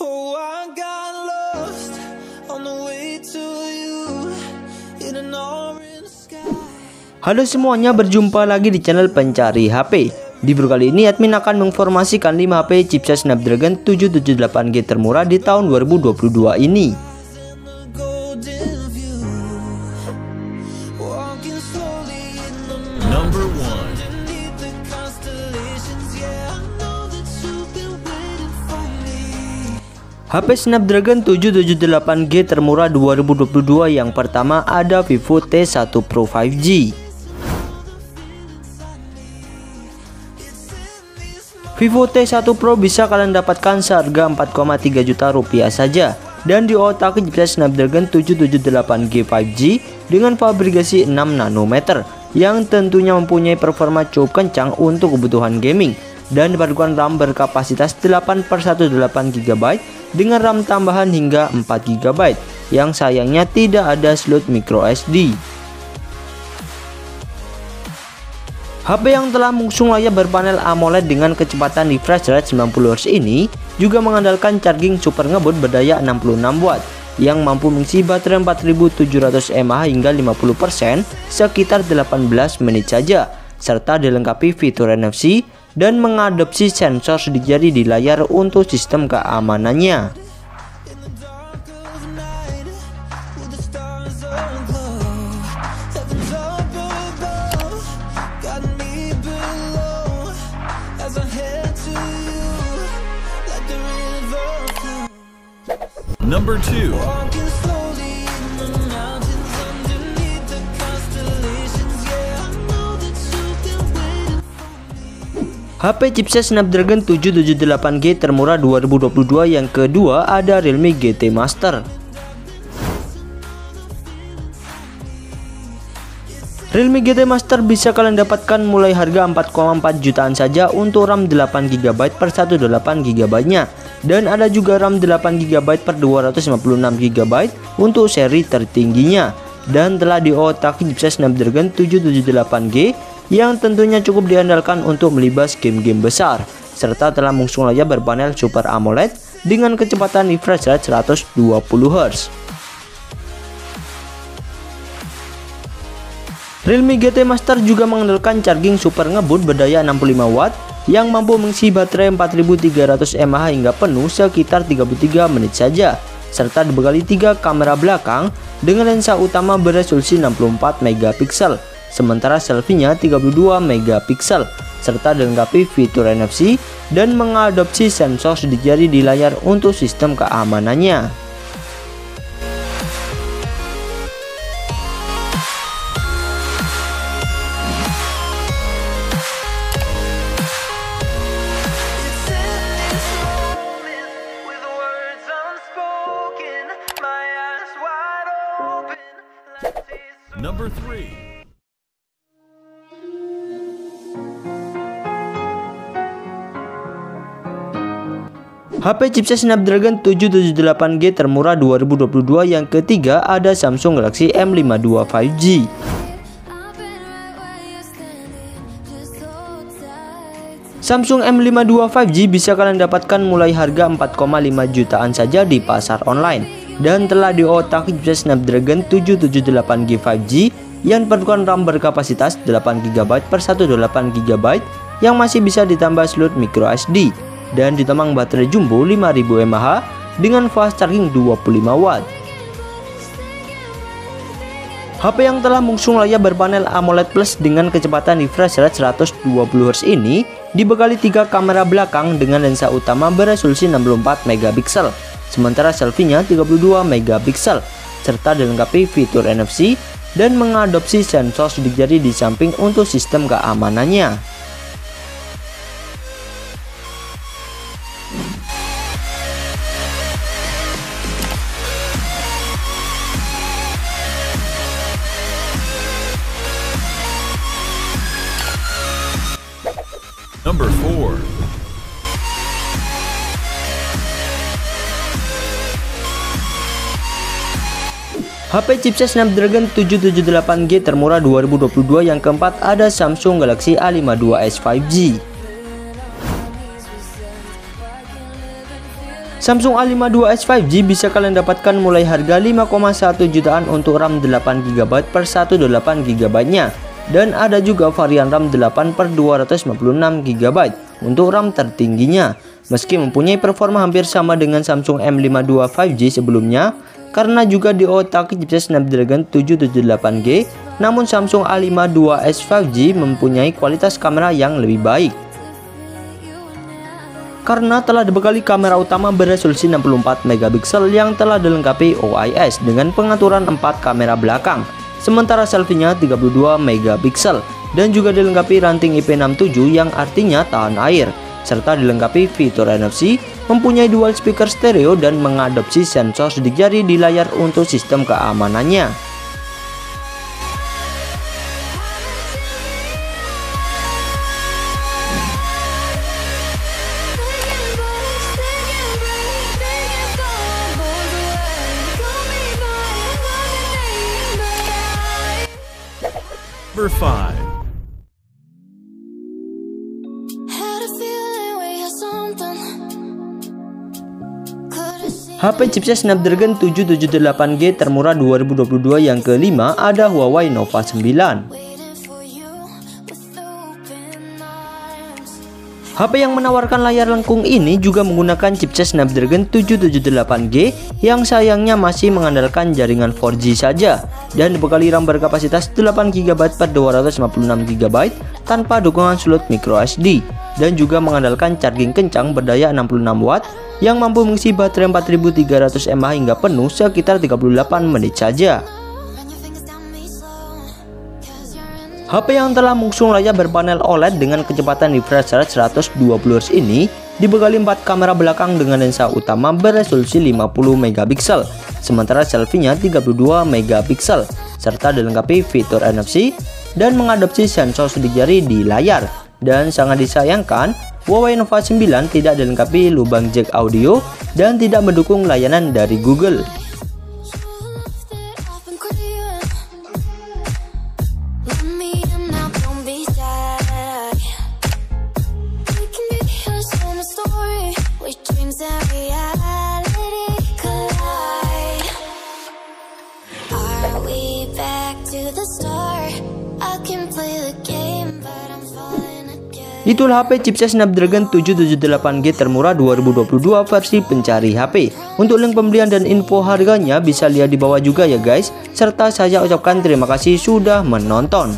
Oh, I got lost on the way to you in an orange sky. Halo semuanya, berjumpa lagi di channel Pencari HP. Di video kali ini admin akan menginformasikan 5 HP chipset Snapdragon 778G termurah di tahun 2022 ini. HP Snapdragon 778G termurah 2022 yang pertama ada Vivo T1 Pro 5G. Vivo T1 Pro bisa kalian dapatkan seharga 4,3 juta rupiah saja dan diotaki chipset Snapdragon 778G 5G dengan fabrikasi 6 nanometer yang tentunya mempunyai performa cukup kencang untuk kebutuhan gaming dan dipadukan RAM berkapasitas 8/128GB dengan RAM tambahan hingga 4GB yang sayangnya tidak ada slot micro SD. HP yang telah mengusung layar berpanel AMOLED dengan kecepatan refresh rate 90Hz ini juga mengandalkan charging super ngebut berdaya 66W yang mampu mengisi baterai 4700 mAh hingga 50% sekitar 18 menit saja, serta dilengkapi fitur NFC dan mengadopsi sensor sidik jari di layar untuk sistem keamanannya. Number 2. HP chipset Snapdragon 778G termurah 2022 yang kedua ada Realme GT Master. Realme GT Master bisa kalian dapatkan mulai harga 4,4 jutaan saja untuk RAM 8GB per 128GB nya, dan ada juga RAM 8GB per 256GB untuk seri tertingginya, dan telah diotaki chipset Snapdragon 778G yang tentunya cukup diandalkan untuk melibas game-game besar, serta telah mengusung layar berpanel Super AMOLED dengan kecepatan refresh rate 120Hz. Realme GT Master juga mengandalkan charging super ngebut berdaya 65W yang mampu mengisi baterai 4300 mAh hingga penuh sekitar 33 menit saja, serta dibekali 3 kamera belakang dengan lensa utama beresolusi 64MP, sementara selfie-nya 32MP, serta dilengkapi fitur NFC dan mengadopsi sensor sidik jari di layar untuk sistem keamanannya. Number 3. HP chipset Snapdragon 778G termurah 2022 yang ketiga ada Samsung Galaxy M52 5G. Samsung M52 5G bisa kalian dapatkan mulai harga 4,5 jutaan saja di pasar online dan telah diotaki chipset Snapdragon 778G 5G yang dipadukan RAM berkapasitas 8GB per 128GB yang masih bisa ditambah slot micro SD dan ditemang baterai jumbo 5000 mAh dengan fast charging 25W. HP yang telah mengusung layar berpanel AMOLED Plus dengan kecepatan refresh rate 120Hz ini dibekali 3 kamera belakang dengan lensa utama beresolusi 64MP, sementara selfie-nya 32MP, serta dilengkapi fitur NFC dan mengadopsi sensor sidik jari di samping untuk sistem keamanannya. Number 4. HP chipset Snapdragon 778G termurah 2022 yang keempat ada Samsung Galaxy A52s 5G. Samsung A52s 5G bisa kalian dapatkan mulai harga 5,1 jutaan untuk RAM 8GB per 128GB nya. Dan ada juga varian RAM 8 per 256GB untuk RAM tertingginya. Meski mempunyai performa hampir sama dengan Samsung M52 5G sebelumnya, karena juga diotaki chipset Snapdragon 778G, namun Samsung A52s 5G mempunyai kualitas kamera yang lebih baik. Karena telah dibekali kamera utama beresolusi 64MP yang telah dilengkapi OIS dengan pengaturan 4 kamera belakang, sementara selfie-nya 32MP dan juga dilengkapi ranting IP67 yang artinya tahan air, serta dilengkapi fitur NFC, mempunyai dual speaker stereo dan mengadopsi sensor sidik jari di layar untuk sistem keamanannya. Number 5. HP chipset Snapdragon 778G termurah 2022 yang kelima ada Huawei Nova 9. HP yang menawarkan layar lengkung ini juga menggunakan chipset Snapdragon 778G yang sayangnya masih mengandalkan jaringan 4G saja dan dibekali RAM berkapasitas 8GB per 256GB tanpa dukungan slot microSD, dan juga mengandalkan charging kencang berdaya 66W yang mampu mengisi baterai 4300 mAh hingga penuh sekitar 38 menit saja. HP yang telah mengusung layar berpanel OLED dengan kecepatan refresh rate 120Hz ini dibekali 4 kamera belakang dengan lensa utama beresolusi 50MP, sementara selfie-nya 32MP, serta dilengkapi fitur NFC dan mengadopsi sensor sidik jari di layar. Dan sangat disayangkan, Huawei Nova 9 tidak dilengkapi lubang jack audio dan tidak mendukung layanan dari Google. Itulah HP chipset Snapdragon 778G termurah 2022 versi pencari HP. Untuk link pembelian dan info harganya bisa lihat di bawah juga ya guys. Serta saya ucapkan terima kasih sudah menonton.